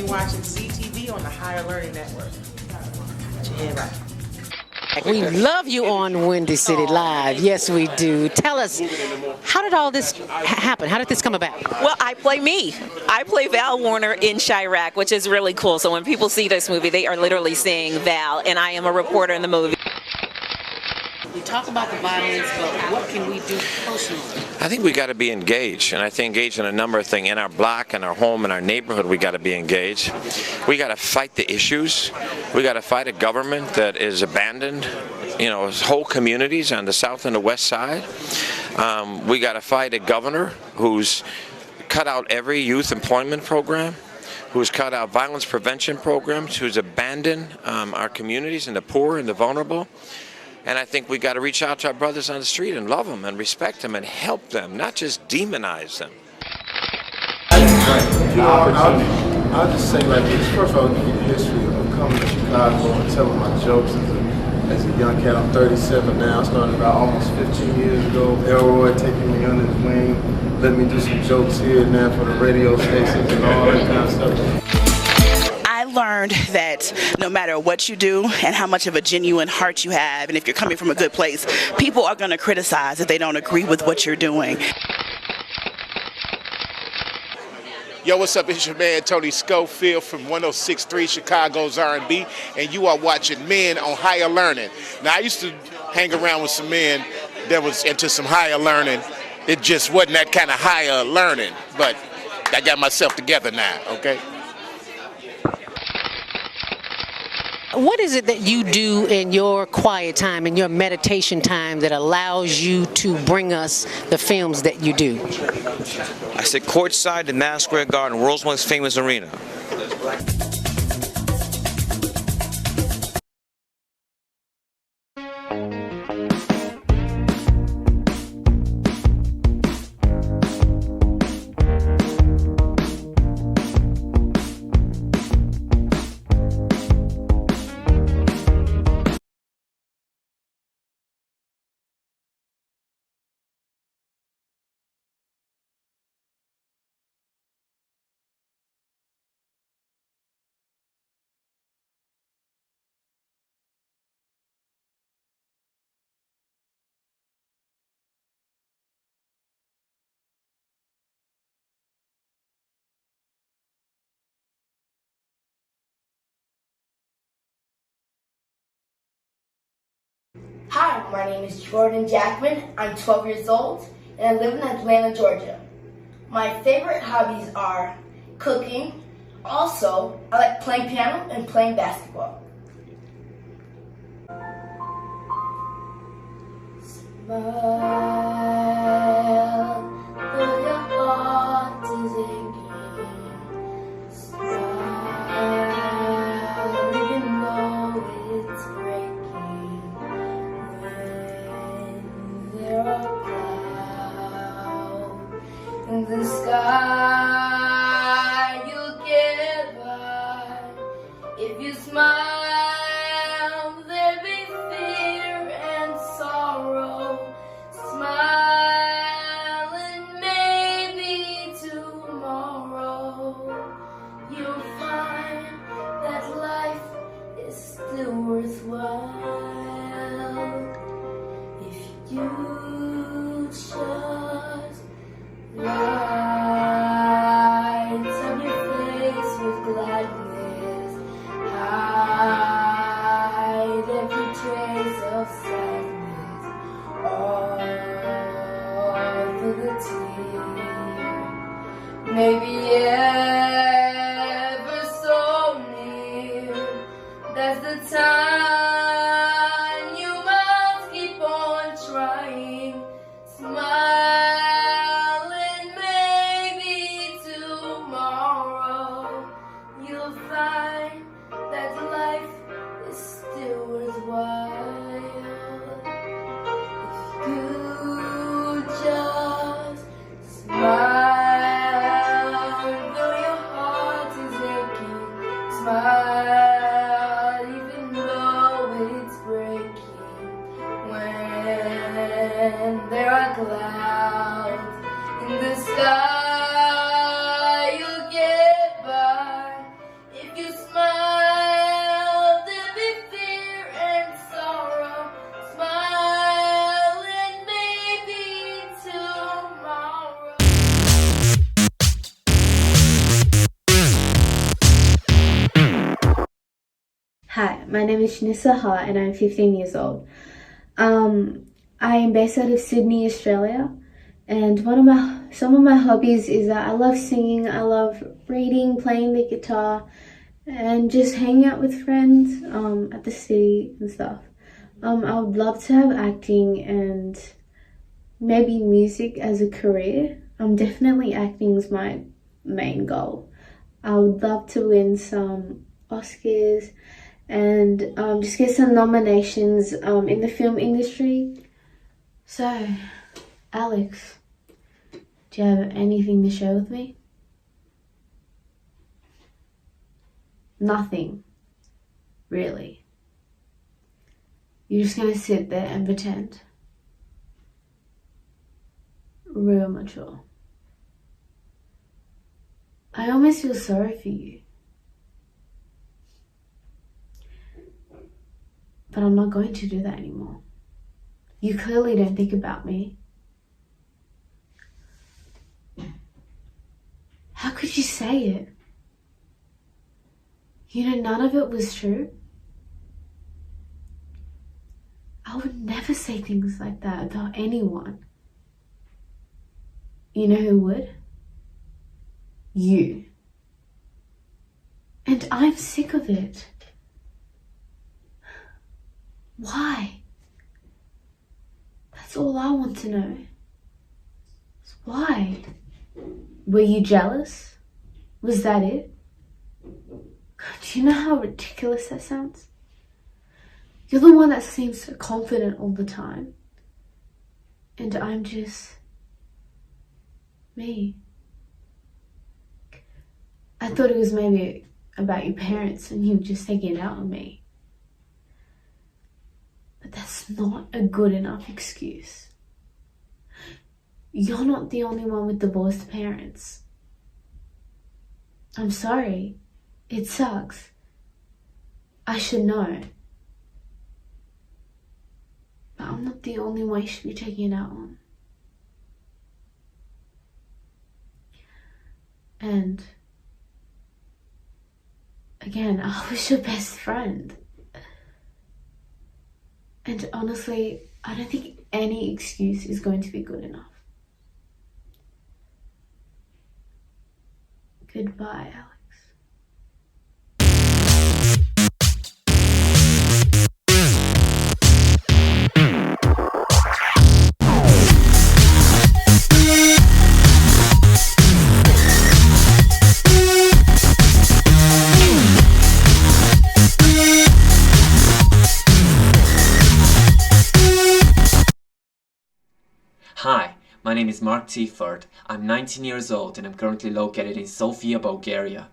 watching ZTV on the Higher Learning Network. Put your head right. We love you on Windy City Live. Yes, we do. Tell us, how did all this happen? How did this come about? Well, I play me. I play Val Warner in Chirac, which is really cool. So when people see this movie, they are literally seeing Val, and I am a reporter in the movie. We talk about the violence, but what can we do personally? I think we got to be engaged, and I think engaged in a number of things. In our block, in our home, in our neighborhood, we got to be engaged. We got to fight the issues. We got to fight a government that is abandoned, whole communities on the south and the west side. We got to fight a governor who's cut out every youth employment program, who's cut out violence prevention programs, who's abandoned our communities and the poor and the vulnerable. And I think we got to reach out to our brothers on the street and love them and respect them and help them, not just demonize them. I'll just say like this. First of all, give you the history of coming to Chicago and telling my jokes as a young cat. I'm 37 now. I started about almost 15 years ago. Elroy taking me under his wing, let me do some jokes here and there for the radio stations and all that kind of stuff. I learned that no matter what you do and how much of a genuine heart you have, and if you're coming from a good place, people are going to criticize if they don't agree with what you're doing. Yo, what's up? It's your man Tony Schofield from 106.3 Chicago's R&B, and you are watching Men on Higher Learning. Now, I used to hang around with some men that was into some higher learning. It just wasn't that kind of higher learning, but I got myself together now, okay? What is it that you do in your quiet time, in your meditation time, that allows you to bring us the films that you do? I sit courtside in Madison Square Garden, world's most famous arena. Hi, my name is Jordan Jackman. I'm 12 years old and I live in Atlanta, Georgia. My favorite hobbies are cooking. Also, I like playing piano and playing basketball. Smile, though your heart is aching. Smile, even though it's breaking. When there are clouds in the sky, you'll get by. If you smile, there'll be fear and sorrow. Smile and maybe tomorrow you'll find that life is still worthwhile if you just light up your face with gladness, hide every trace of sadness, all through the tear, maybe ever so near. That's the time you must keep on trying. Smile and maybe tomorrow you'll find that life is still worthwhile. If you just smile, though your heart is aching. Smile, even though it's breaking. When there are clouds in the sky, you'll get by. my name is Shanissa Ha and I'm 15 years old. I am based out of Sydney, Australia, and some of my hobbies is that I love singing, I love reading, playing the guitar, and just hanging out with friends at the city and stuff. I would love to have acting and maybe music as a career. Definitely acting is my main goal. I would love to win some Oscars and just get some nominations in the film industry. So, Alex, do you have anything to share with me? Nothing, really. You're just gonna sit there and pretend. Real mature. I almost feel sorry for you. But I'm not going to do that anymore. You clearly don't think about me. How could you say it? You know, none of it was true. I would never say things like that about anyone. You know who would? You. And I'm sick of it. Why? That's all I want to know. Why? Were you jealous? Was that it? Do you know how ridiculous that sounds? You're the one that seems so confident all the time. And I'm just me. I thought it was maybe about your parents and you just taking it out on me. But that's not a good enough excuse. You're not the only one with divorced parents. I'm sorry. It sucks. I should know. But I'm not the only one you should be taking it out on. And again, I was your best friend. And honestly, I don't think any excuse is going to be good enough. Goodbye, Alex. Hi, my name is Mark Tiford. I'm 19 years old and I'm currently located in Sofia, Bulgaria.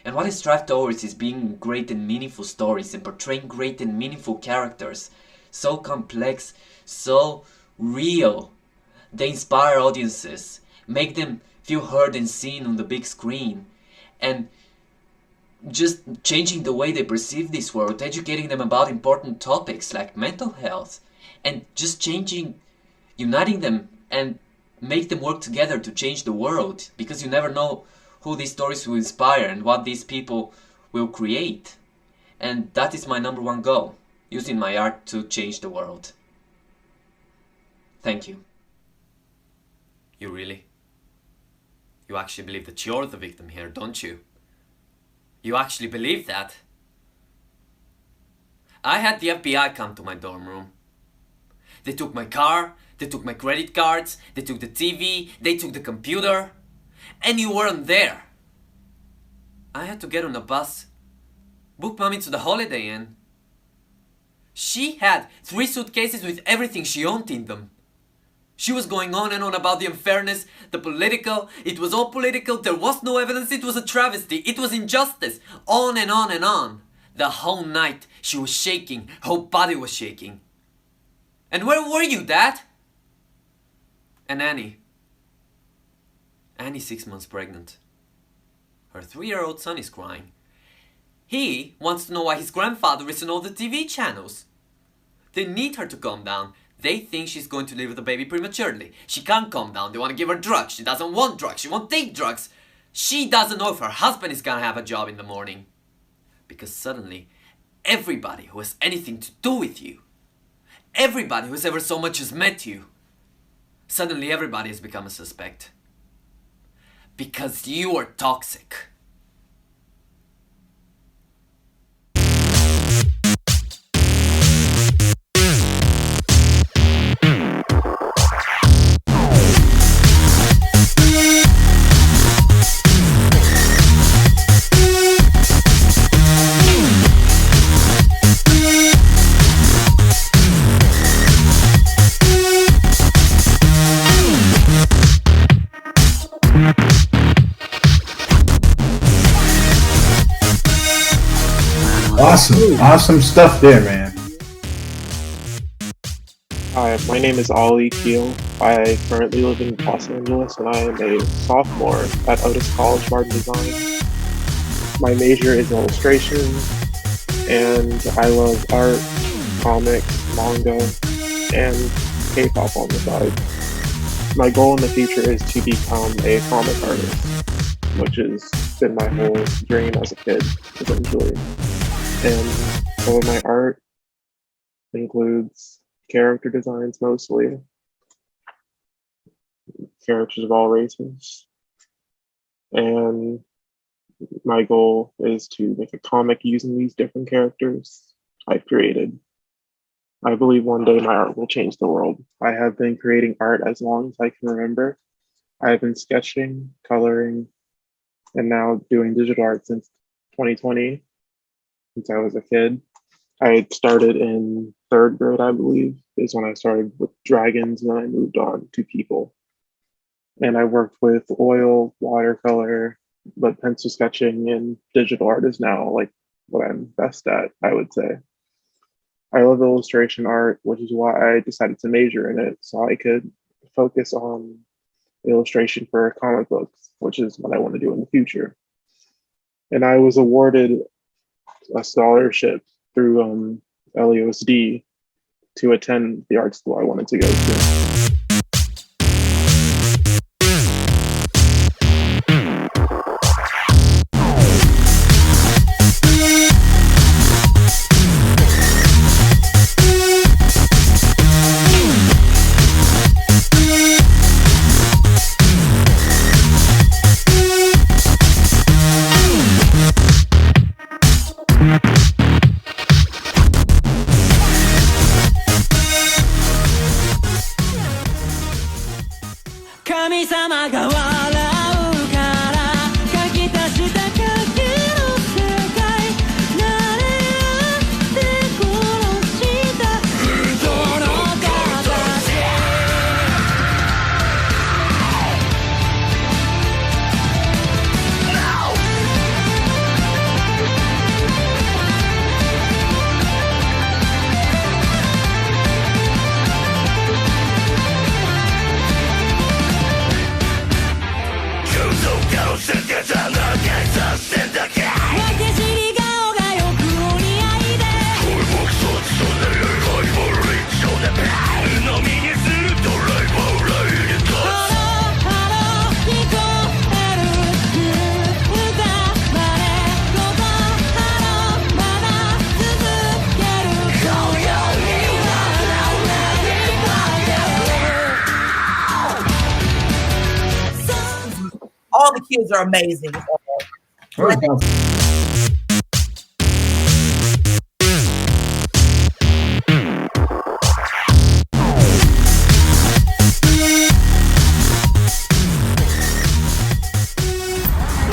And what I strive towards is being great and meaningful stories and portraying great and meaningful characters. So complex, so real. They inspire audiences, make them feel heard and seen on the big screen. And just changing the way they perceive this world, educating them about important topics like mental health. And just uniting them and make them work together to change the world, because you never know who these stories will inspire and what these people will create. And that is my #1 goal, using my art to change the world. Thank you. You really? You actually believe that you're the victim here, don't you? You actually believe that? I had the FBI come to my dorm room. They took my car, they took my credit cards, they took the TV, they took the computer, and you weren't there. I had to get on a bus, book Mommy to the Holiday Inn. She had 3 suitcases with everything she owned in them. She was going on and on about the unfairness, the political, it was all political, there was no evidence, it was a travesty, it was injustice, on and on and on. The whole night she was shaking, her whole body was shaking. And where were you, Dad? And Annie. Annie's 6 months pregnant. Her 3-year-old son is crying. He wants to know why his grandfather is on all the TV channels. They need her to calm down. They think she's going to deliver the baby prematurely. She can't calm down. They want to give her drugs. She doesn't want drugs. She won't take drugs. She doesn't know if her husband is gonna have a job in the morning. Because suddenly, everybody who has anything to do with you, everybody who's ever so much as met you, suddenly everybody has become a suspect. Because you are toxic. Awesome stuff there, man. Hi, my name is Ollie Keel. I currently live in Los Angeles and I am a sophomore at Otis College of Art and Design. My major is illustration and I love art, comics, manga, and K-pop on the side. My goal in the future is to become a comic artist, which has been my whole dream as a kid, essentially. And some of my art includes character designs mostly, characters of all races. And my goal is to make a comic using these different characters I've created. I believe one day my art will change the world. I have been creating art as long as I can remember. I have been sketching, coloring, and now doing digital art since 2020, since I was a kid. I started in 3rd grade, I believe, is when I started with dragons, and then I moved on to people. And I worked with oil, watercolor, but pencil sketching and digital art is now like what I'm best at, I would say. I love illustration art, which is why I decided to major in it, so I could focus on illustration for comic books, which is what I want to do in the future. And I was awarded a scholarship through LAUSD to attend the art school I wanted to go to. All the kids are amazing. Hey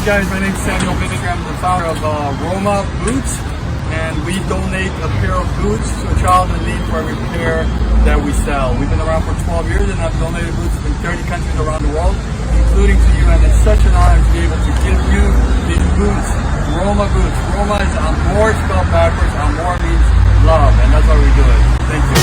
guys, my name is Samuel Vivic. I'm the founder of Roma Boots, and we donate a pair of boots to a child in need for every pair that we sell. We've been around for 12 years and have donated boots in 30 countries around the world, including to you, and it's such an honor to be able to give you these boots, Roma boots. Roma is Amor spelled backwards. Amor means love, and that's why we do it. Thank you.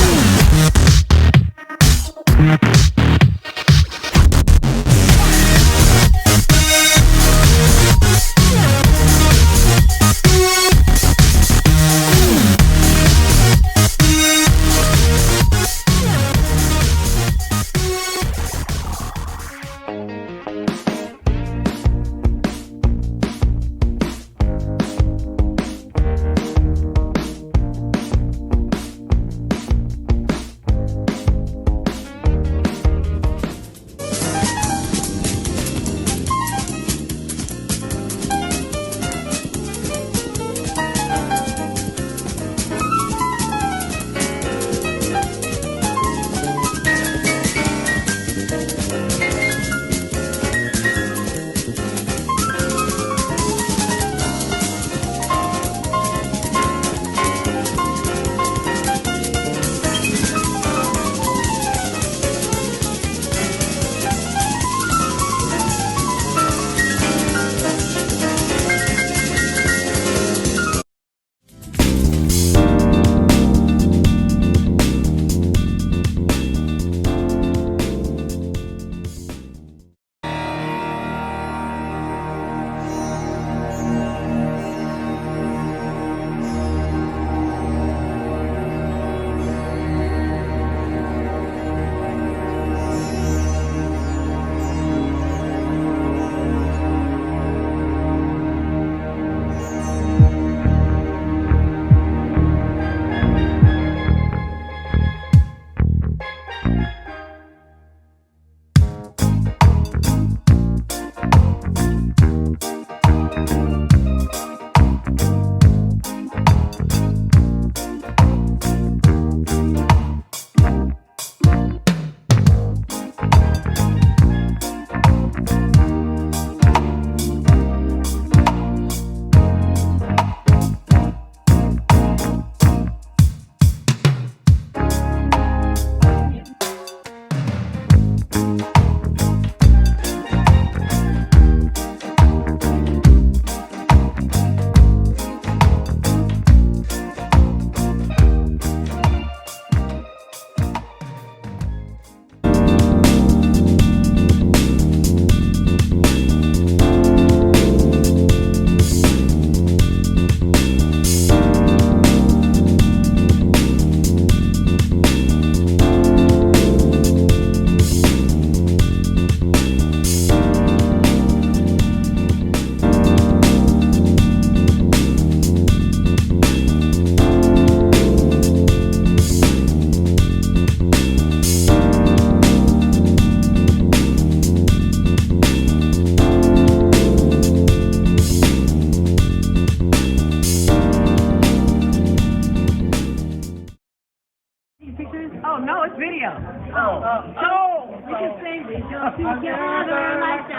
together like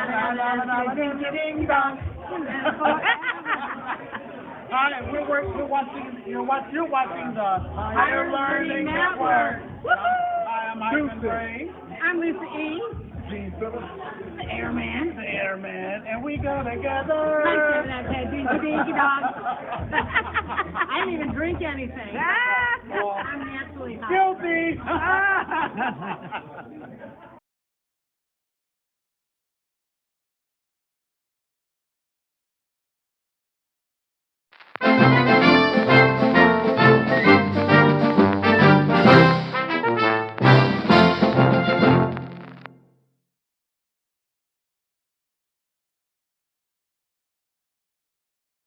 ding-ding-dong. All right, you're watching the Higher Learning Network. Hi, I'm Ivan Gray. I'm Lisa E. Gene Phillips. The Airman. The Airman. And we go together. Ding-ding-dong. I didn't even drink anything. I'm naturally high. Guilty.